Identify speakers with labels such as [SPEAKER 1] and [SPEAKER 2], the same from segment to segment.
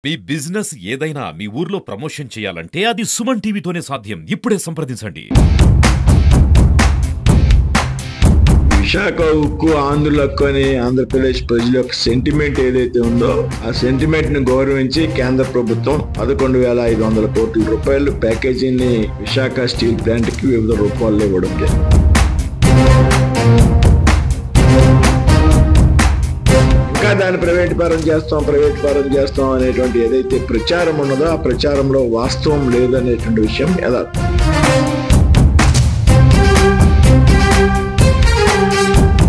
[SPEAKER 1] మీ business ఏదైనా మీ ఊర్లో promotion చేయాలంటే అది సుమన్ టీవీతోనే సాధ్యం. ఇప్పుడే సంప్రదించండి.
[SPEAKER 2] విశాఖ ఉక్కు ఆంధ్రులకు అని ఆంధ్రప్రదేశ్ ప్రజల యొక్క సెంటిమెంట్ ఏదైతే ఉందో ఆ సెంటిమెంట్ ని గౌరవించి కేంద్ర ప్రభుత్వం 11,500 కోట్ల రూపాయలు ప్యాకేజీని విశాఖ స్టీల్ ప్లాంట్ కి వివిధ రూపాల్లో ఇవ్వడం జరిగింది. ఇంకా దాన్ని ప్రైవేట్ పరం చేస్తాం అనేటువంటి ఏదైతే ప్రచారం ఉన్నదో ఆ ప్రచారంలో వాస్తవం లేదనేటువంటి విషయం యథార్థం.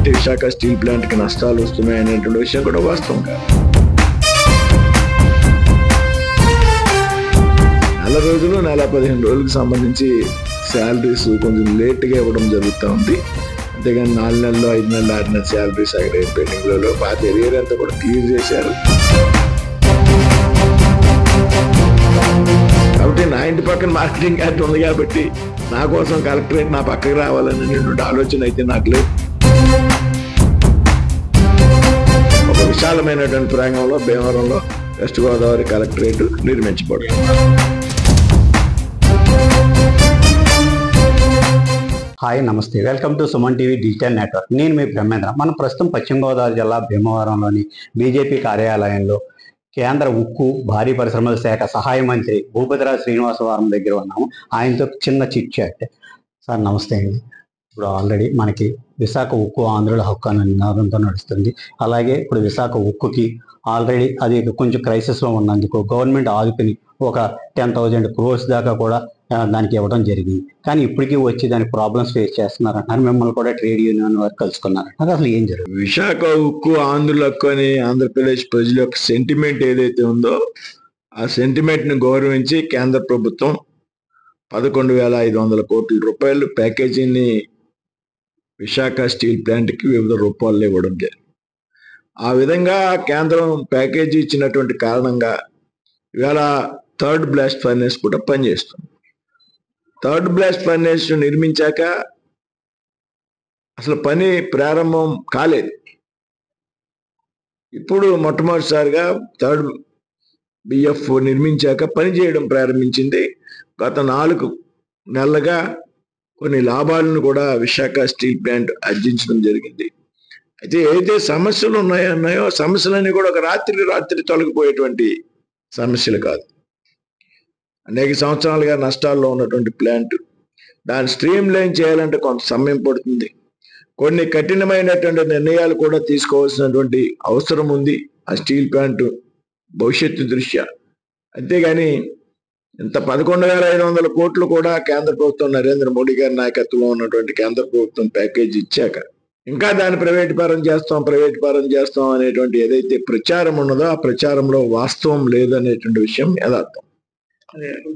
[SPEAKER 2] విశాఖ స్టీల్ ప్లాంట్ కి నష్టాలు వస్తున్నాయి అనేటువంటి విషయం కూడా వాస్తవం కాదు. నెల 15 రోజులకు సంబంధించి శాలరీస్ కొంచెం లేట్ గా ఇవ్వడం జరుగుతూ ఉంది. అంతేగాని 4 నెలలు 5 నెలలు 6 నెలల శాలరీస్ అక్కడ పెండింగ్ లో పాత ఎరియర్ అంతా కూడా క్లియర్ చేశారు. కాబట్టి నా ఇంటి పక్కన మార్కెటింగ్ యాక్ట్ ఉంది కాబట్టి నా కోసం కలెక్టరేట్ నా పక్కకి రావాలనేటువంటి ఆలోచన అయితే నాకు లేదు. ఒక విశాలమైనటువంటి ప్రాంగణంలో భీమవరంలో వెస్ట్ గోదావరి కలెక్టరేట్ నిర్మించబడింది.
[SPEAKER 3] హాయ్, నమస్తే. Welcome to Suman TV digital network. నేను మీ బ్రహ్మేంద్ర. మనం ప్రస్తుతం పశ్చిమ గోదావరి జిల్లా భీమవరంలోని బీజేపీ కార్యాలయంలో కేంద్ర ఉక్కు భారీ పరిశ్రమల శాఖ సహాయ మంత్రి భూపతిరాజు శ్రీనివాసవరం దగ్గర ఉన్నాము. ఆయనతో చిన్న చిట్ చాట్. సార్ నమస్తే అండి. ఇప్పుడు ఆల్రెడీ మనకి విశాఖ ఉక్కు ఆంధ్రుల హక్కు అనే నినాదంతో నడుస్తుంది. అలాగే ఇప్పుడు విశాఖ ఉక్కుకి ఆల్రెడీ అది కొంచెం క్రైసిస్లో ఉన్నందుకు గవర్నమెంట్ ఆదుకుని ఒక 10,000 crores దాకా కూడా దానికి ఇవ్వడం జరిగింది. కానీ ఇప్పటికీ వచ్చి దానికి ప్రాబ్లమ్స్ ఫేస్ చేస్తున్నారంటున్నారు. మిమ్మల్ని కూడా ట్రేడ్ యూనియన్ వారు కలుసుకున్నారు. అసలు ఏం జరుగుతుంది?
[SPEAKER 2] విశాఖ ఉక్కు ఆంధ్రులకు అని ఆంధ్రప్రదేశ్ ప్రజల యొక్క సెంటిమెంట్ ఏదైతే ఉందో ఆ సెంటిమెంట్ ని గౌరవించి కేంద్ర ప్రభుత్వం 11,500 కోట్ల రూపాయలు ప్యాకేజీని విశాఖ స్టీల్ ప్లాంట్ కి వివిధ రూపాల్లో ఇవ్వడం జరిగింది. ఆ విధంగా కేంద్రం ప్యాకేజీ ఇచ్చినటువంటి కారణంగా ఇవాళ థర్డ్ బ్లాస్ట్ ఫర్నేస్ కూడా పనిచేస్తుంది. థర్డ్ బ్లాస్ట్ ఫర్నేస్ నిర్మించాక అసలు పని ప్రారంభం కాలేదు. ఇప్పుడు మొట్టమొదటిసారిగా థర్డ్ బిఎఫ్ నిర్మించాక పని చేయడం ప్రారంభించింది. గత 4 నెలలుగా కొన్ని లాభాలను కూడా విశాఖ స్టీల్ ప్లాంట్ ఆర్జించడం జరిగింది. అయితే ఏదైతే సమస్యలు ఉన్నాయో సమస్యలన్నీ కూడా ఒక రాత్రి తొలగిపోయేటువంటి సమస్యలు కాదు. అనేక సంవత్సరాలుగా నష్టాల్లో ఉన్నటువంటి ప్లాంట్ దాన్ని స్ట్రీమ్ లైన్ చేయాలంటే కొంత సమయం పడుతుంది. కొన్ని కఠినమైనటువంటి నిర్ణయాలు కూడా తీసుకోవాల్సినటువంటి అవసరం ఉంది ఆ స్టీల్ ప్లాంట్ భవిష్యత్తు దృష్ట్యా. అంతేగాని ఇంత 11,500 కోట్లు కూడా కేంద్ర ప్రభుత్వం నరేంద్ర మోడీ గారి నాయకత్వంలో ఉన్నటువంటి కేంద్ర ప్రభుత్వం ప్యాకేజ్ ఇచ్చాక ఇంకా దాన్ని ప్రైవేట్ పరం చేస్తాం అనేటువంటి ఏదైతే ప్రచారం ఉన్నదో ఆ ప్రచారంలో వాస్తవం లేదనేటువంటి విషయం యథార్థం.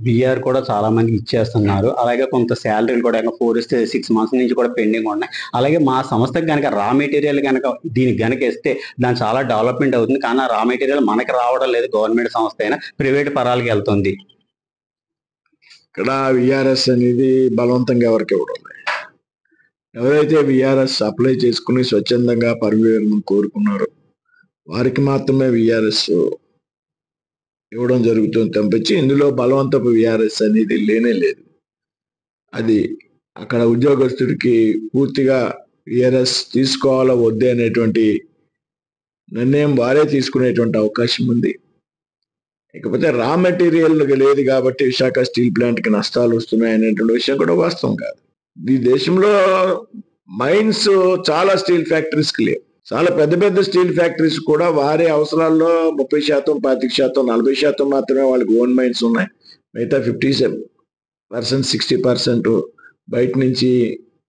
[SPEAKER 3] బిఆర్ కూడా చాలా మందికి ఇచ్చేస్తున్నారు. అలాగే కొంత శాలరీలు కూడా 4-6 months నుంచి కూడా పెండింగ్ ఉన్నాయి. అలాగే మా సంస్థకి కనుక రా మెటీరియల్ కనుక దీనికి కనుక ఇస్తే దాని చాలా డెవలప్మెంట్ అవుతుంది. కానీ ఆ రా మెటీరియల్ మనకి రావడం లేదు. గవర్నమెంట్ సంస్థ అయినా ప్రైవేట్ పరాలకి వెళ్తుంది.
[SPEAKER 2] ఇక్కడ విఆర్ఎస్ అనేది బలవంతంగా ఎవరికి ఇవ్వడం లేదు. ఎవరైతే విఆర్ఎస్ అప్లై చేసుకుని స్వచ్ఛందంగా పరివేరణ కోరుకున్నారో వారికి మాత్రమే విఆర్ఎస్ ఇవ్వడం జరుగుతుంది తప్పించి ఇందులో బలవంతపు విఆర్ఎస్ అనేది లేనే లేదు. అది అక్కడ ఉద్యోగస్తుడికి పూర్తిగా విఆర్ఎస్ తీసుకోవాలా వద్దే అనేటువంటి నిర్ణయం వారే తీసుకునేటువంటి అవకాశం ఉంది. ఇకపోతే రా మెటీరియల్ లేదు కాబట్టి విశాఖ స్టీల్ ప్లాంట్ కి నష్టాలు వస్తున్నాయి అనేటువంటి విషయం కూడా వాస్తవం కాదు. ఈ దేశంలో మైన్స్ చాలా స్టీల్ ఫ్యాక్టరీస్ కి లేవు. చాలా పెద్ద స్టీల్ ఫ్యాక్టరీస్ కూడా వారి అవసరాల్లో 30%, 25%, 40% మాత్రమే వాళ్ళకి ఓన్ మైన్స్ ఉన్నాయి. మిగతా 50%, 60% బయట నుంచి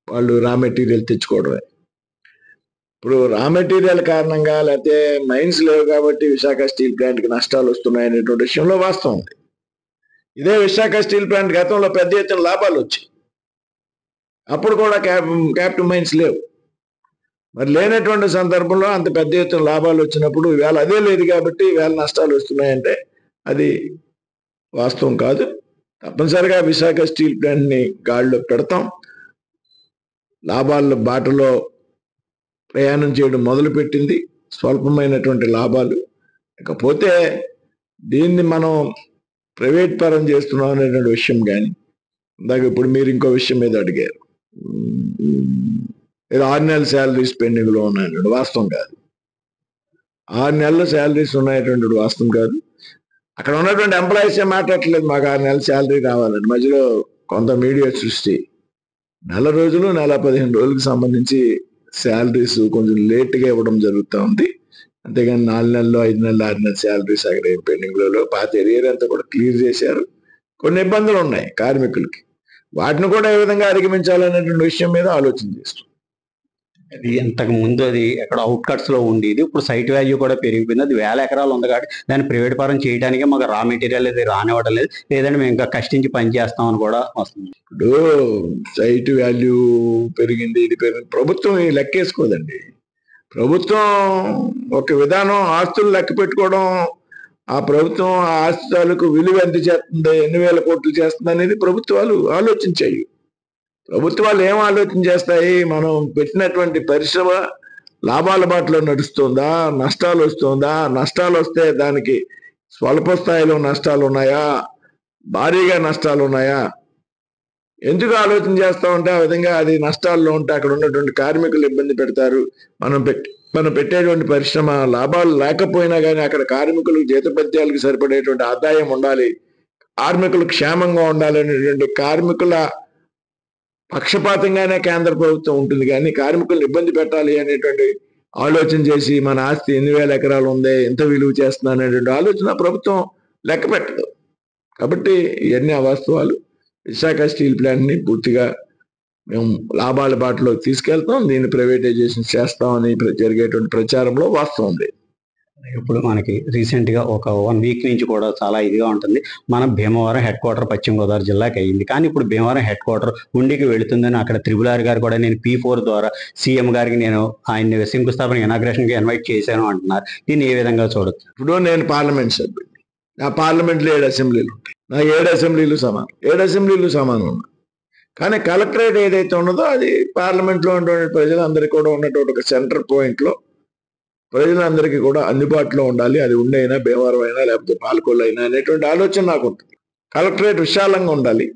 [SPEAKER 2] వాళ్ళు రా మెటీరియల్ తెచ్చుకోవడమే. ఇప్పుడు రా మెటీరియల్ కారణంగా లేకపోతే మైన్స్ లేవు కాబట్టి విశాఖ స్టీల్ ప్లాంట్ కి నష్టాలు వస్తున్నాయి అనేటువంటి విషయంలో వాస్తవం ఉంది. ఇదే విశాఖ స్టీల్ ప్లాంట్ గతంలో పెద్ద ఎత్తున లాభాలు వచ్చాయి. అప్పుడు కూడా క్యాపిటల్ మైన్స్ లేవు. మరి లేనటువంటి సందర్భంలో అంత పెద్ద ఎత్తున లాభాలు వచ్చినప్పుడు ఇవాళ అదే లేదు కాబట్టి ఇవాళ నష్టాలు వస్తున్నాయంటే అది వాస్తవం కాదు. తప్పనిసరిగా విశాఖ స్టీల్ ప్లాంట్ ని గాడిలో పెడతాం. లాభాల బాటలో ప్రయాణం చేయడం మొదలుపెట్టింది. స్వల్పమైనటువంటి లాభాలు. ఇకపోతే దీన్ని మనం ప్రైవేట్ పరం చేస్తున్నాం అనేటువంటి విషయం కానీ, ఇందాక ఇప్పుడు మీరు ఇంకో విషయం మీద అడిగారు, ఏదో 6 నెలల శాలరీస్ పెండింగ్లో ఉన్నాయన్నాడు. వాస్తవం కాదు. 6 నెలల శాలరీస్ ఉన్నాయటువంటి వాస్తవం కాదు. అక్కడ ఉన్నటువంటి ఎంప్లాయీస్ మాట్లాడట్లేదు మాకు 6 నెలల శాలరీ కావాలని. మధ్యలో కొంత మీడియా సృష్టి, నెల రోజులు, నెల 15 రోజులకు సంబంధించి శాలరీస్ కొంచెం లేట్గా ఇవ్వడం జరుగుతూ ఉంది. అంతేగాని 4 నెలలు, 5 నెలలు, 6 నెలల శాలరీస్ అక్కడ ఏం పెండింగ్లో పాత ఎరియర్ అంతా కూడా క్లియర్ చేశారు. కొన్ని ఇబ్బందులు ఉన్నాయి కార్మికులకి, వాటిని కూడా ఏ విధంగా అధిగమించాలనేటువంటి విషయం మీద ఆలోచన చేస్తాం.
[SPEAKER 3] అది ఇంతకు ముందు అది ఎక్కడ అవుట్కట్స్ లో ఉండేది, ఇప్పుడు సైట్ వాల్యూ కూడా పెరిగిపోయింది. అది 1000 ఎకరాలు ఉంది కాబట్టి దాన్ని ప్రైవేట్ పరం చేయడానికి మాకు రా మెటీరియల్ అది రానివ్వడం లేదు, లేదంటే మేము ఇంకా కష్టించి పని చేస్తామని కూడా వస్తుంది.
[SPEAKER 2] ఇప్పుడు సైట్ వాల్యూ పెరిగింది, ఇది పెరిగింది, ప్రభుత్వం ఈ లెక్కేసుకోదండి. ప్రభుత్వం ఒక విధానం, ఆస్తులు లెక్క పెట్టుకోవడం, ఆ ప్రభుత్వం ఆ ఆస్తి తాలూకు విలువ ఎంత చేస్తుంది, ఎన్ని వేల కోట్లు చేస్తుంది అనేది ప్రభుత్వాలు ఆలోచించాయి. ప్రభుత్వాలు ఏం ఆలోచన చేస్తాయి? మనం పెట్టినటువంటి పరిశ్రమ లాభాల బాటలో నడుస్తుందా, నష్టాలు వస్తుందా, నష్టాలు వస్తే దానికి స్వల్ప స్థాయిలో నష్టాలు ఉన్నాయా, భారీగా నష్టాలు ఉన్నాయా, ఎందుకు ఆలోచన చేస్తా ఉంటే ఆ విధంగా అది నష్టాల్లో ఉంటే అక్కడ ఉన్నటువంటి కార్మికులు ఇబ్బంది పెడతారు. మనం పెట్టేటువంటి పరిశ్రమ లాభాలు లేకపోయినా కానీ అక్కడ కార్మికులకు జీతభత్యాలకు సరిపడేటువంటి ఆదాయం ఉండాలి, కార్మికులు క్షేమంగా ఉండాలి అనేటువంటి కార్మికుల పక్షపాతంగానే కేంద్ర ప్రభుత్వం ఉంటుంది. కానీ కార్మికులను ఇబ్బంది పెట్టాలి అనేటువంటి ఆలోచన చేసి మన ఆస్తి ఎన్ని వేల ఎకరాలు ఉంది, ఎంత విలువ చేస్తున్నా అనేటువంటి ఆలోచన ప్రభుత్వం లెక్క పెట్టదు. కాబట్టి ఇవన్నీ అవాస్తవాలు. విశాఖ స్టీల్ ప్లాంట్ని పూర్తిగా మేము లాభాల బాటలో తీసుకెళ్తాం, దీన్ని ప్రైవేటైజేషన్ చేస్తామని జరిగేటువంటి ప్రచారంలో వాస్తవం లేదు.
[SPEAKER 3] ఇప్పుడు మనకి రీసెంట్ గా ఒక 1 వీక్ నుంచి కూడా చాలా ఇదిగా ఉంటుంది. మన భీమవరం హెడ్ క్వార్టర్ పశ్చిమ గోదావరి జిల్లాకి అయ్యింది, కానీ ఇప్పుడు భీమవరం హెడ్ క్వార్టర్ ఉండికి వెళుతుందని అక్కడ త్రిపుల్ గారు కూడా నేను P4 ద్వారా సీఎం గారికి నేను ఆయన శంకుస్థాపన ఇనాగ్రేషన్ కి ఇన్వైట్ చేశాను అంటున్నారు. దీన్ని ఏ విధంగా చూడొచ్చు?
[SPEAKER 2] ఇప్పుడు నేను పార్లమెంట్ సభ్యుడిని, నా పార్లమెంట్లో 7 అసెంబ్లీలు ఉంటాయి, నాకు 7 అసెంబ్లీలు సమానం, 7 అసెంబ్లీలు సమానం ఉన్నాయి. కానీ కలెక్టరేట్ ఏదైతే ఉన్నదో అది పార్లమెంట్లో ఉన్నటువంటి ప్రజలందరికీ కూడా ఉన్నటువంటి ఒక సెంటర్ పాయింట్లో ప్రజలందరికీ కూడా అందుబాటులో ఉండాలి. అది ఉండైనా, భీమవరం అయినా, లేకపోతే పాలకొల్లు అయినా అనేటువంటి ఆలోచన నాకు ఉంటుంది. కలెక్టరేట్ విశాలంగా ఉండాలి.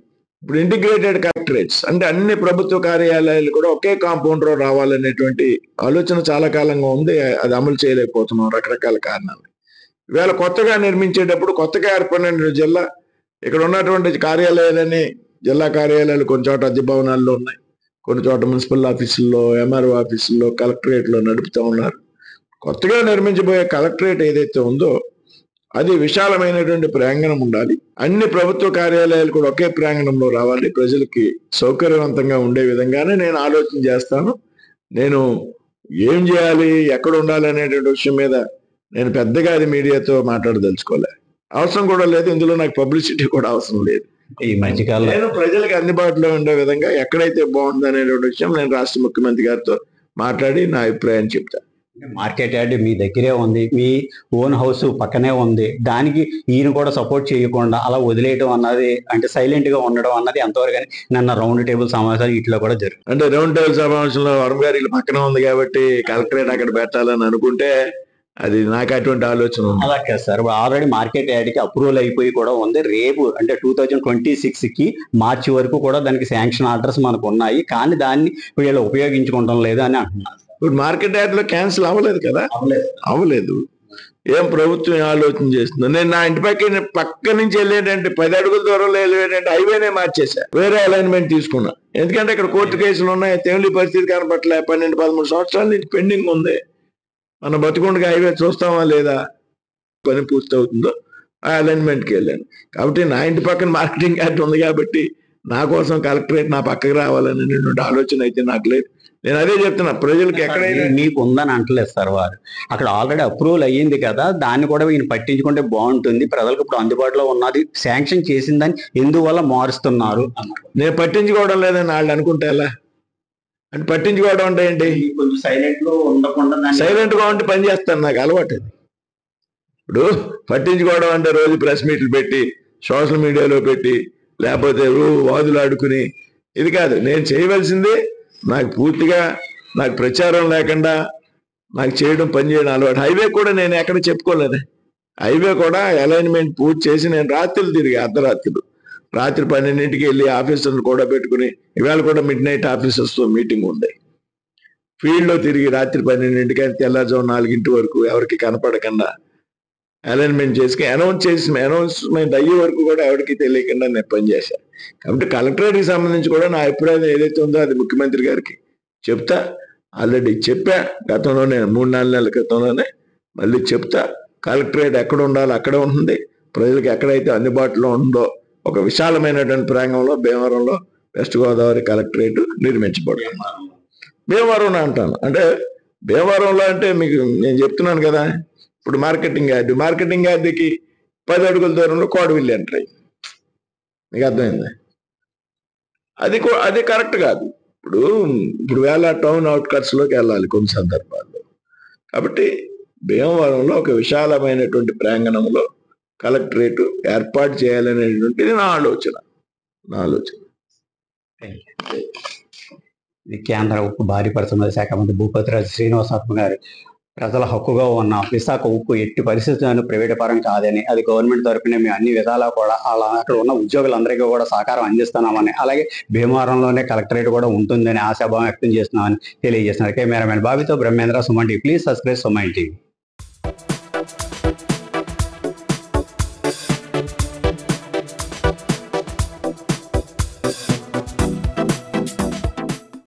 [SPEAKER 2] ఇప్పుడు ఇంటిగ్రేటెడ్ కలెక్టరేట్స్ అంటే అన్ని ప్రభుత్వ కార్యాలయాలు కూడా ఒకే కాంపౌండ్లో రావాలనేటువంటి ఆలోచన చాలా కాలంగా ఉంది. అది అమలు చేయలేకపోతున్నాం రకరకాల కారణాలు. ఇవాళ కొత్తగా నిర్మించేటప్పుడు కొత్తగా ఏర్పడిన జిల్లా, ఇక్కడ ఉన్నటువంటి కార్యాలయాలని, జిల్లా కార్యాలయాలు కొన్ని చోట అద్దె భవనాల్లో ఉన్నాయి, కొన్ని చోట మున్సిపల్ ఆఫీసుల్లో, MRO ఆఫీసుల్లో, కలెక్టరేట్లో నడుపుతూ ఉన్నారు. కొత్తగా నిర్మించబోయే కలెక్టరేట్ ఏదైతే ఉందో అది విశాలమైనటువంటి ప్రాంగణం ఉండాలి. అన్ని ప్రభుత్వ కార్యాలయాలు కూడా ఒకే ప్రాంగణంలో రావాలి. ప్రజలకి సౌకర్యవంతంగా ఉండే విధంగానే నేను ఆలోచన చేస్తాను. నేను ఏం చేయాలి, ఎక్కడ ఉండాలి అనేటువంటి విషయం మీద నేను పెద్దగా అది మీడియాతో మాట్లాడదలుచుకోలే, అవసరం కూడా లేదు. ఇందులో నాకు పబ్లిసిటీ కూడా అవసరం లేదు.
[SPEAKER 3] ఈ మధ్యకాలంలో
[SPEAKER 2] నేను ప్రజలకు అందుబాటులో ఉండే విధంగా ఎక్కడైతే బాగుంది అనేటువంటి విషయం నేను రాష్ట్ర ముఖ్యమంత్రి గారితో మాట్లాడి నా అభిప్రాయం చెప్తాను.
[SPEAKER 3] మార్కెట్ యార్డ్ మీ దగ్గరే ఉంది, మీ ఓన్ హౌస్ పక్కనే ఉంది, దానికి ఈయన కూడా సపోర్ట్ చేయకుండా అలా వదిలేయడం అన్నది, అంటే సైలెంట్ గా ఉండడం అన్నది ఎంతవరకు నిన్న రౌండ్ టేబుల్ సమావేశాలు వీటిలో కూడా జరుగుతుంది.
[SPEAKER 2] అంటే రౌండ్ టేబుల్ సమావేశంలో వరం గారి ఇల్లు పక్కన ఉంది కాబట్టి కలెక్టరేట్ అక్కడ పెట్టాలని అనుకుంటే అది నాకు అటువంటి ఆలోచన ఉంది.
[SPEAKER 3] అలా కాదు సార్, ఆల్రెడీ మార్కెట్ యార్డ్ కి అప్రూవల్ అయిపోయి కూడా ఉంది. రేపు అంటే 2026 కి మార్చి వరకు కూడా దానికి శాంక్షన్ ఆర్డర్స్ మనకు ఉన్నాయి, కానీ దాన్ని వీళ్ళు ఉపయోగించుకోవడం లేదు అని అంటున్నారు.
[SPEAKER 2] ఇప్పుడు మార్కెట్ యార్డ్ లో క్యాన్సిల్ అవ్వలేదు కదా, అవ్వలేదు. ఏం ప్రభుత్వం ఆలోచన చేస్తుంది? నేను నా ఇంటి పక్క నుంచి వెళ్ళేటంటే 10 అడుగుల దూరంలో వెళ్ళేటంటే హైవేనే మార్చేసా, వేరే అలైన్మెంట్ తీసుకున్నా. ఎందుకంటే ఇక్కడ కోర్టు కేసులు ఉన్నాయి, తెమిలి పరిస్థితి కనపట్లే. 12-13 సంవత్సరాల నుంచి పెండింగ్ ఉంది. మన బతికుండగా హైవే చూస్తామా లేదా, పని పూర్తి అవుతుందో ఆ అలైన్మెంట్కి వెళ్ళాను. కాబట్టి నా ఇంటి పక్కన మార్కెటింగ్ యార్డ్ ఉంది కాబట్టి నా కోసం కలెక్టరేట్ నా పక్కకి రావాలనేటువంటి ఆలోచన అయితే నాకు లేదు. నేను అదే చెప్తున్నా, ప్రజలకు ఎక్కడైనా
[SPEAKER 3] మీకు ఉందని అంటలేదు సార్, వారు అక్కడ ఆల్రెడీ అప్రూవల్ అయ్యింది కదా, దాన్ని కూడా ఈయన పట్టించుకుంటే బాగుంటుంది, ప్రజలకు ఇప్పుడు అందుబాటులో ఉన్నది, శాంక్షన్ చేసిందని ఎందువల్ల మారుస్తున్నారు?
[SPEAKER 2] నేను పట్టించుకోవడం లేదని వాళ్ళు అనుకుంటే ఎలా? అంటే పట్టించుకోవడం అంటే ఏంటి?
[SPEAKER 3] కొంచెం సైలెంట్ గా ఉండకుండా
[SPEAKER 2] సైలెంట్ గా ఉంటే పని చేస్తాను, నాకు అలవాటు అది. ఇప్పుడు పట్టించుకోవడం అంటే రోజు ప్రెస్ మీట్లు పెట్టి, సోషల్ మీడియాలో పెట్టి, లేకపోతే వాదులు ఆడుకుని, ఇది కాదు. నేను చేయవలసింది నాకు పూర్తిగా నాకు ప్రచారం లేకుండా నాకు చేయడం, పని చేయడం అలవాటు. హైవే కూడా నేను ఎక్కడ చెప్పుకోలేదే, హైవే కూడా అలైన్మెంట్ పూర్తి చేసి నేను రాత్రులు తిరిగి అర్ధరాత్రులు రాత్రి 12ంటికి వెళ్ళి ఆఫీసర్లు కూడా పెట్టుకుని, ఇవాళ కూడా మిడ్ నైట్ ఆఫీసర్స్తో మీటింగ్ ఉంది. ఫీల్డ్లో తిరిగి రాత్రి 12ంటికి తెల్లారుజాము 4 వరకు ఎవరికి కనపడకుండా అలైన్మెంట్ చేసి అనౌన్స్మెంట్ అయ్యే వరకు కూడా ఎవరికి తెలియకుండా నేను పనిచేశాను. కాబట్టి కలెక్టరేట్కి సంబంధించి కూడా నా అభిప్రాయం ఏదైతే ఉందో అది ముఖ్యమంత్రి గారికి చెప్తా. ఆల్రెడీ చెప్పా గతంలోనే 3-4 నెలల క్రితంలోనే, మళ్ళీ చెప్తా. కలెక్టరేట్ ఎక్కడ ఉండాలో అక్కడే ఉంటుంది. ప్రజలకు ఎక్కడైతే అందుబాటులో ఉందో ఒక విశాలమైనటువంటి ప్రాంగణంలో భీమవరంలో వెస్ట్ గోదావరి కలెక్టరేట్ నిర్మించబడుతుంది. భీమవరం అంటాను అంటే భీమవరంలో అంటే మీకు నేను చెప్తున్నాను కదా, ఇప్పుడు మార్కెటింగ్ యార్డ్కి 10 అడుగుల దూరంలో కోడవిల్లి ఎంట్రీ. మీకు అర్థమైంది? అది కరెక్ట్ కాదు. ఇప్పుడు వేళ టౌన్ అవుట్కట్స్లోకి వెళ్ళాలి కొన్ని సందర్భాల్లో. కాబట్టి భీమవరంలో ఒక విశాలమైనటువంటి ప్రాంగణంలో కలెక్టరేట్ ఏర్పాటు చేయాలనేటువంటిది నా ఆలోచన.
[SPEAKER 3] ఇది కేంద్ర ఉక్కు భారీ పరిశ్రమల శాఖ మంత్రి భూపతిరాజు శ్రీనివాసరావు గారు ప్రజల హక్కుగా ఉన్న విశాఖ ఉక్కు ఎట్టి పరిస్థితులను ప్రైవేట్ పరం కాదని, అది గవర్నమెంట్ తరపునే మేము అన్ని విధాలా కూడా అలా అక్కడ ఉన్న ఉద్యోగులందరికీ కూడా సహకారం అందిస్తున్నామని, అలాగే భీమవరంలోనే కలెక్టరేట్ కూడా ఉంటుందని ఆశాభావం వ్యక్తం చేస్తున్నామని తెలియజేస్తున్నారు. కెమెరామెన్ బాబీతో Brahmendra, Suman TV. Please subscribe Suman TV.